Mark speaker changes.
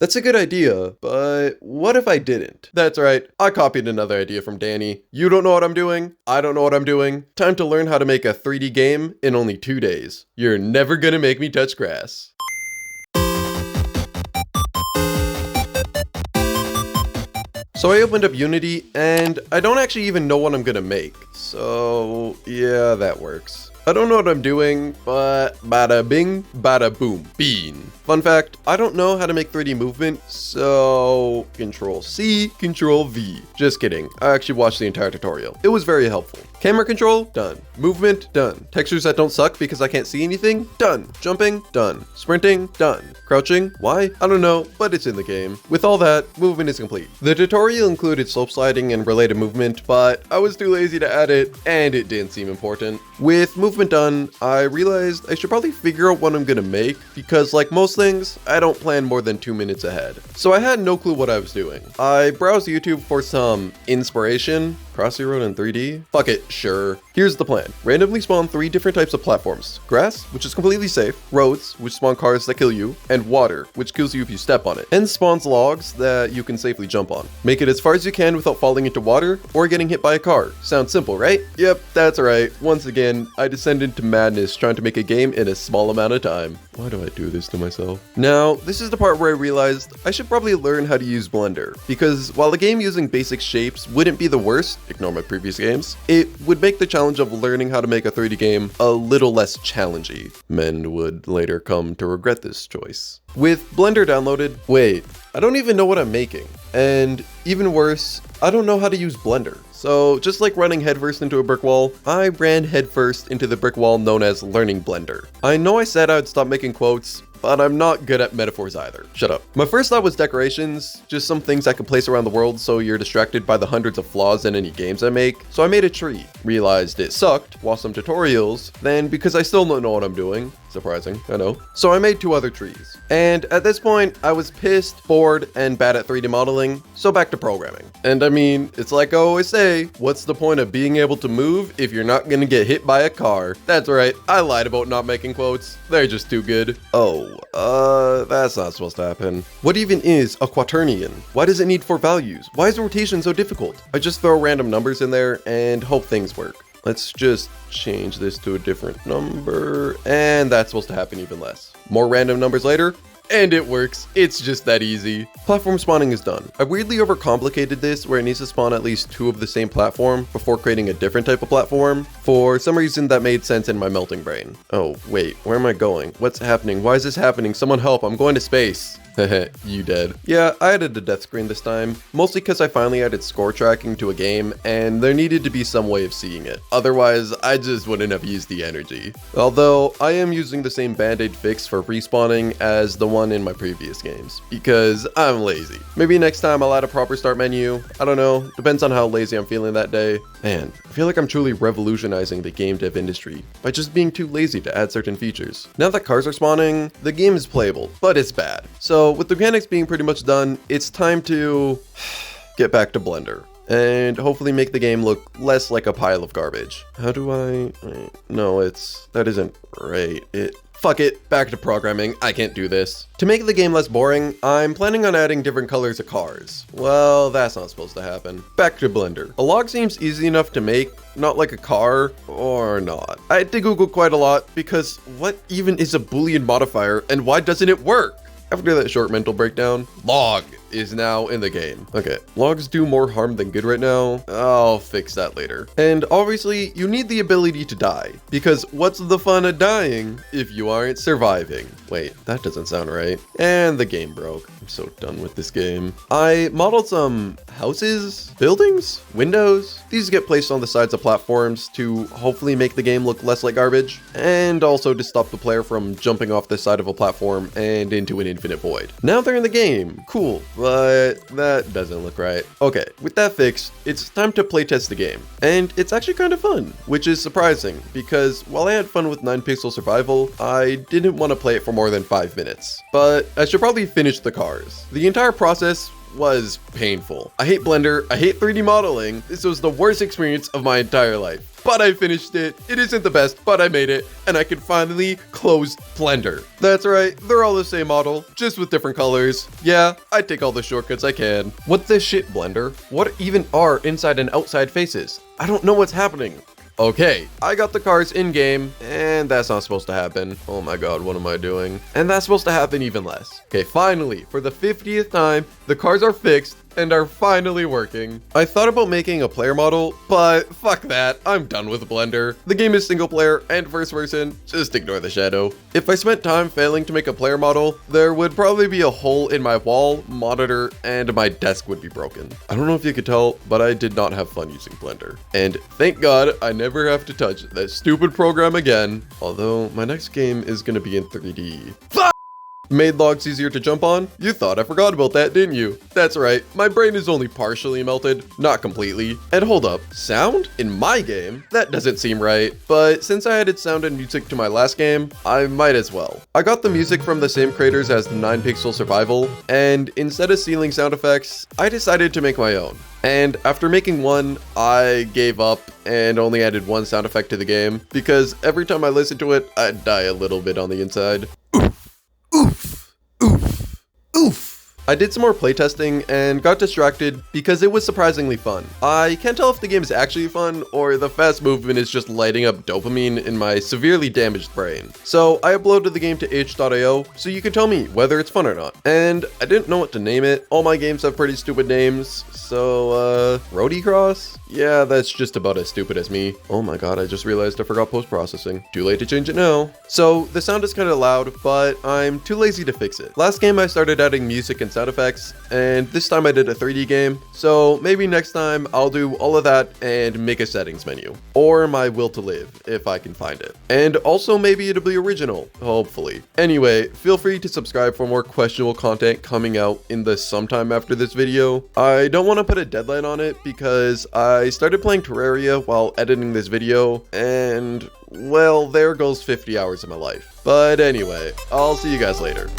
Speaker 1: That's a good idea, but what if I didn't? That's right, I copied another idea from Dani. You don't know what I'm doing, I don't know what I'm doing. Time to learn how to make a 3D game in only 2 days. You're never gonna make me touch grass. So I opened up Unity, and I don't actually even know what I'm gonna make. So yeah, that works. I don't know what I'm doing, but bada bing, bada boom, bean. Fun fact, I don't know how to make 3D movement, so Control C, Control V. Just kidding, I actually watched the entire tutorial. It was very helpful. Camera control, done. Movement, done. Textures that don't suck because I can't see anything, done. Jumping, done. Sprinting, done. Crouching, why? I don't know, but it's in the game. With all that, movement is complete. The tutorial included slope sliding and related movement, but I was too lazy to add it, and it didn't seem important. With movement done, I realized I should probably figure out what I'm gonna make, because like most things, I don't plan more than 2 minutes ahead. So I had no clue what I was doing. I browsed YouTube for some inspiration. Crossy Road in 3D? Fuck it, sure. Here's the plan. Randomly spawn 3 different types of platforms. Grass, which is completely safe, roads, which spawn cars that kill you, and water, which kills you if you step on it, and spawns logs that you can safely jump on. Make it as far as you can without falling into water or getting hit by a car. Sounds simple, right? Yep, that's right. Once again, I descended into madness trying to make a game in a small amount of time. Why do I do this to myself? Now, this is the part where I realized I should probably learn how to use Blender, because while a game using basic shapes wouldn't be the worst, ignore my previous games, it would make the challenge of learning how to make a 3D game a little less challenging. Men would later come to regret this choice. With Blender downloaded, wait, I don't even know what I'm making. And even worse, I don't know how to use Blender. So just like running headfirst into a brick wall, I ran headfirst into the brick wall known as Learning Blender. I know I said I'd stop making quotes, but I'm not good at metaphors either. Shut up. My first thought was decorations, just some things I could place around the world so you're distracted by the hundreds of flaws in any games I make. So I made a tree, realized it sucked, watched some tutorials, then because I still don't know what I'm doing, surprising, I know, so I made 2 other trees. And at this point, I was pissed, bored, and bad at 3D modeling, so back to programming. And I mean, it's like I always say, what's the point of being able to move if you're not gonna get hit by a car? That's right, I lied about not making quotes. They're just too good. Oh, that's not supposed to happen. What even is a quaternion? Why does it need 4 values? Why is rotation so difficult? I just throw random numbers in there and hope things work. Let's just change this to a different number, and that's supposed to happen even less. More random numbers later, and it works. It's just that easy. Platform spawning is done. I weirdly overcomplicated this where it needs to spawn at least 2 of the same platform before creating a different type of platform. For some reason that made sense in my melting brain. Oh, wait, where am I going? What's happening? Why is this happening? Someone help, I'm going to space. Heh, you dead. Yeah, I added a death screen this time, mostly because I finally added score tracking to a game, and there needed to be some way of seeing it. Otherwise, I just wouldn't have used the energy. Although, I am using the same band-aid fix for respawning as the one in my previous games, because I'm lazy. Maybe next time I'll add a proper start menu, I don't know, depends on how lazy I'm feeling that day. Man, I feel like I'm truly revolutionizing the game dev industry by just being too lazy to add certain features. Now that cars are spawning, the game is playable, but it's bad. So with the mechanics being pretty much done, it's time to get back to Blender and hopefully make the game look less like a pile of garbage. How do I... No, that isn't right. Fuck it, back to programming, I can't do this. To make the game less boring, I'm planning on adding different colors of cars. Well, that's not supposed to happen. Back to Blender. A log seems easy enough to make, not like a car, or not. I had to Google quite a lot, because what even is a Boolean modifier, and why doesn't it work? After that short mental breakdown, log is now in the game. Okay, logs do more harm than good right now. I'll fix that later. And obviously, you need the ability to die, because what's the fun of dying if you aren't surviving? Wait, that doesn't sound right. And the game broke. I'm so done with this game. I modeled some houses, buildings, windows. These get placed on the sides of platforms to hopefully make the game look less like garbage, and also to stop the player from jumping off the side of a platform and into an infinite void. Now they're in the game. Cool. But that doesn't look right. Okay, with that fixed, it's time to playtest the game. And it's actually kind of fun, which is surprising, because while I had fun with 9-pixel survival, I didn't want to play it for more than 5 minutes. But I should probably finish the cars. The entire process was painful. I hate Blender, I hate 3D modeling. This was the worst experience of my entire life. But I finished it. It isn't the best, but I made it, and I can finally close Blender. That's right, they're all the same model, just with different colors. Yeah, I take all the shortcuts I can. What the shit, Blender? What even are inside and outside faces? I don't know what's happening. Okay, I got the cars in-game, and that's not supposed to happen. Oh my god, what am I doing? And that's supposed to happen even less. Okay, finally, for the 50th time, the cars are fixed and are finally working. I thought about making a player model, but fuck that, I'm done with Blender. The game is single player and first person, just ignore the shadow. If I spent time failing to make a player model, there would probably be a hole in my wall, monitor, and my desk would be broken. I don't know if you could tell, but I did not have fun using Blender. And thank God I never have to touch that stupid program again, although my next game is gonna be in 3D. Fuck! Made logs easier to jump on? You thought I forgot about that, didn't you? That's right, my brain is only partially melted, not completely. And hold up, sound? In my game? That doesn't seem right, but since I added sound and music to my last game, I might as well. I got the music from the same creators as the 9-Pixel Survival, and instead of stealing sound effects, I decided to make my own. And after making one, I gave up and only added one sound effect to the game, because every time I listen to it, I die a little bit on the inside. Oof, oof, oof. I did some more playtesting and got distracted because it was surprisingly fun. I can't tell if the game is actually fun or the fast movement is just lighting up dopamine in my severely damaged brain. So I uploaded the game to itch.io so you can tell me whether it's fun or not. And I didn't know what to name it. All my games have pretty stupid names. So, Roadie Cross? Yeah, that's just about as stupid as me. Oh my god, I just realized I forgot post-processing. Too late to change it now. So, the sound is kind of loud, but I'm too lazy to fix it. Last game I started adding music and sound effects, and this time I did a 3D game. So, maybe next time I'll do all of that and make a settings menu. Or my will to live, if I can find it. And also maybe it'll be original, hopefully. Anyway, feel free to subscribe for more questionable content coming out in the sometime after this video. I don't want to put a deadline on it because I started playing Terraria while editing this video, and well, there goes 50 hours of my life. But anyway, I'll see you guys later.